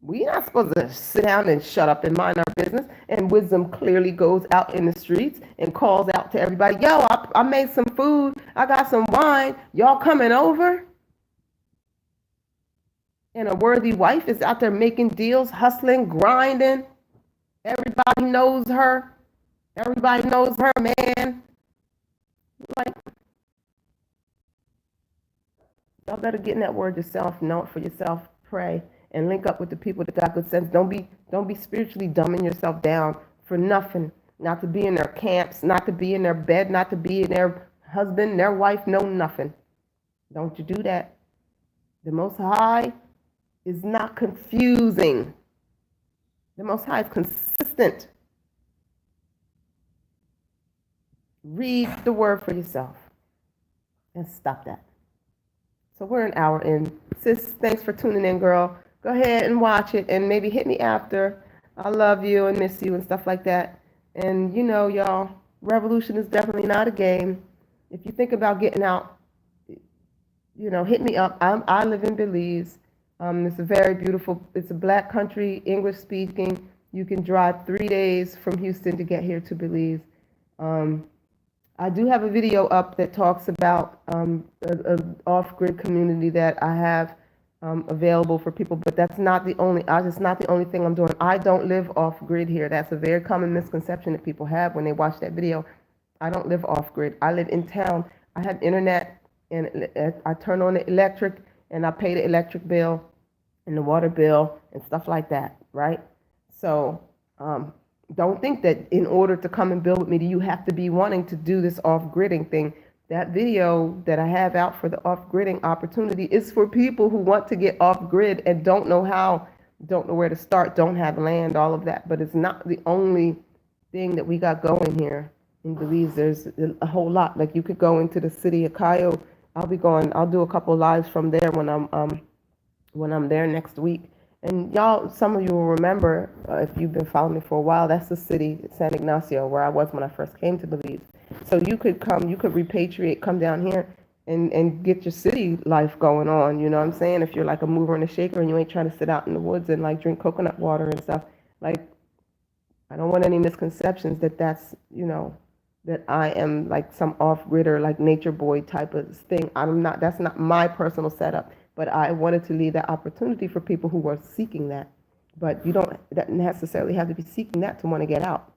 We're not supposed to sit down and shut up and mind our business. And wisdom clearly goes out in the streets and calls out to everybody, yo, I made some food. I got some wine. Y'all coming over? And a worthy wife is out there making deals, hustling, grinding. Everybody knows her. Everybody knows her man. Like, y'all better get in that word yourself, know it for yourself, pray, and link up with the people that got good sense. Don't be spiritually dumbing yourself down for nothing. Not to be in their camps, not to be in their bed, not to be in their husband, their wife, no nothing. Don't you do that. The Most High is not confusing. The Most High is consistent. Read the word for yourself and stop that. So we're an hour in. Sis, thanks for tuning in, girl. Go ahead and watch it and maybe hit me after. I love you and miss you and stuff like that. And you know, y'all, revolution is definitely not a game. If you think about getting out, you know, hit me up. I live in Belize. It's a very beautiful, it's a black country, English speaking. You can drive 3 days from Houston to get here to Belize. I do have a video up that talks about an off-grid community that I have available for people, but that's not the only. It's not the only thing I'm doing. I don't live off-grid here. That's a very common misconception that people have when they watch that video. I don't live off-grid. I live in town. I have internet, and I turn on the electric, and I pay the electric bill and the water bill and stuff like that, right? So don't think that in order to come and build with me, you have to be wanting to do this off-gridding thing. That video that I have out for the off-gridding opportunity is for people who want to get off-grid and don't know how, don't know where to start, don't have land, all of that. But it's not the only thing that we got going here in Belize. There's a whole lot. Like you could go into the city of Cayo. I'll do a couple lives from there when I'm there next week. And y'all, some of you will remember, if you've been following me for a while, that's the city, San Ignacio, where I was when I first came to Belize. So you could repatriate, come down here and get your city life going on, you know what I'm saying? If you're like a mover and a shaker and you ain't trying to sit out in the woods and like drink coconut water and stuff, like, I don't want any misconceptions that's, you know, that I am like some off-gridder, like nature boy type of thing. That's not my personal setup. But I wanted to leave that opportunity for people who were seeking that. But you don't necessarily have to be seeking that to want to get out.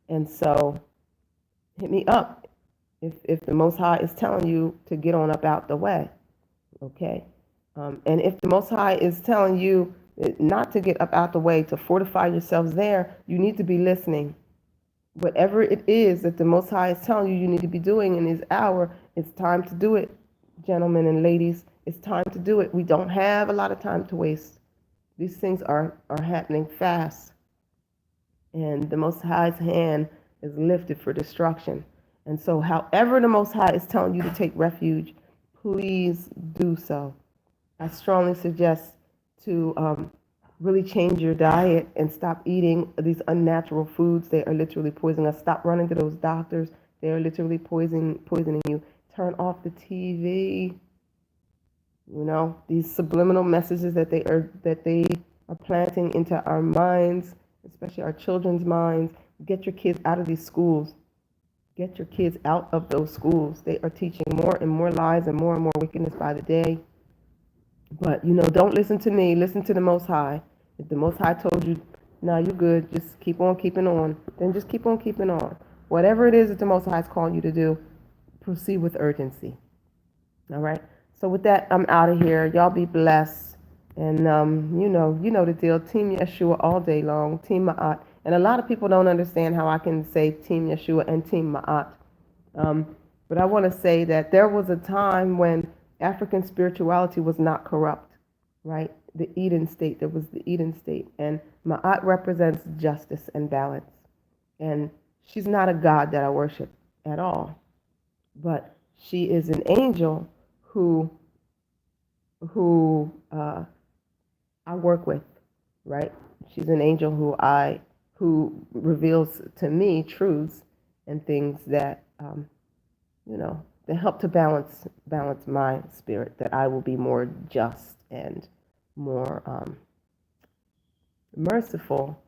And so hit me up if the Most High is telling you to get on up out the way. Okay? And if the Most High is telling you not to get up out the way, to fortify yourselves there, you need to be listening. Whatever it is that the Most High is telling you need to be doing in this hour, it's time to do it. Gentlemen and ladies, it's time to do it. We don't have a lot of time to waste. These things are happening fast. And the Most High's hand is lifted for destruction. And so however the Most High is telling you to take refuge, please do so. I strongly suggest to really change your diet and stop eating these unnatural foods. They are literally poisoning us. Stop running to those doctors. They are literally poisoning you. Turn off the TV. You know, these subliminal messages that they are planting into our minds, especially our children's minds. Get your kids out of these schools. Get your kids out of those schools. They are teaching more and more lies and more wickedness by the day. But, you know, don't listen to me. Listen to the Most High. If the Most High told you, nah, you're good, just keep on keeping on, then just keep on keeping on. Whatever it is that the Most High is calling you to do, proceed with urgency. All right? So with that, I'm out of here. Y'all be blessed. And, you know the deal. Team Yeshua all day long. Team Ma'at. And a lot of people don't understand how I can say Team Yeshua and Team Ma'at. But I want to say that there was a time when African spirituality was not corrupt, right? The Eden state. There was the Eden state. And Ma'at represents justice and balance. And she's not a god that I worship at all. But she is an angel who I work with, right? She's an angel who reveals to me truths and things that they help to balance my spirit, that I will be more just and more merciful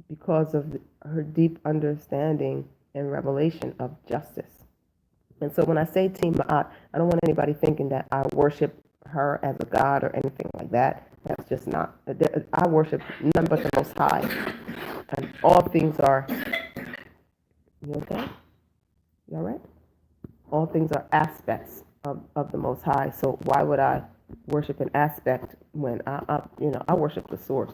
because of her deep understanding and revelation of justice. And so when I say Team Ma'at, I don't want anybody thinking that I worship her as a god or anything like that. That's just not. I worship none but the Most High. And all things are, you okay? You all right? All things are aspects of the Most High. So why would I worship an aspect when I worship the source?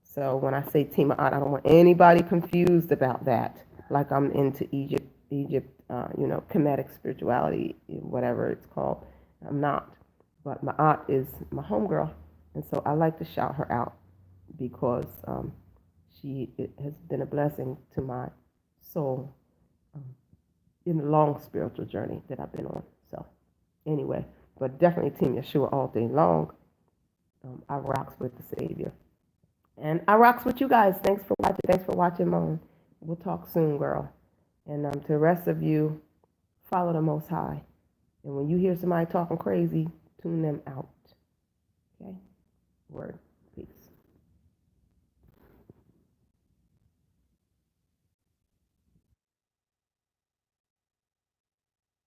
So when I say Team Ma'at, I don't want anybody confused about that. Like I'm into Egypt, Kemetic spirituality, whatever it's called. I'm not. But Ma'at is my homegirl. And so I like to shout her out because it has been a blessing to my soul in the long spiritual journey that I've been on. So anyway, but definitely Team Yeshua all day long. I rocks with the Savior. And I rocks with you guys. Thanks for watching. Thanks for watching, Moan. We'll talk soon, girl. And to the rest of you, follow the Most High. And when you hear somebody talking crazy, tune them out. Okay? Word.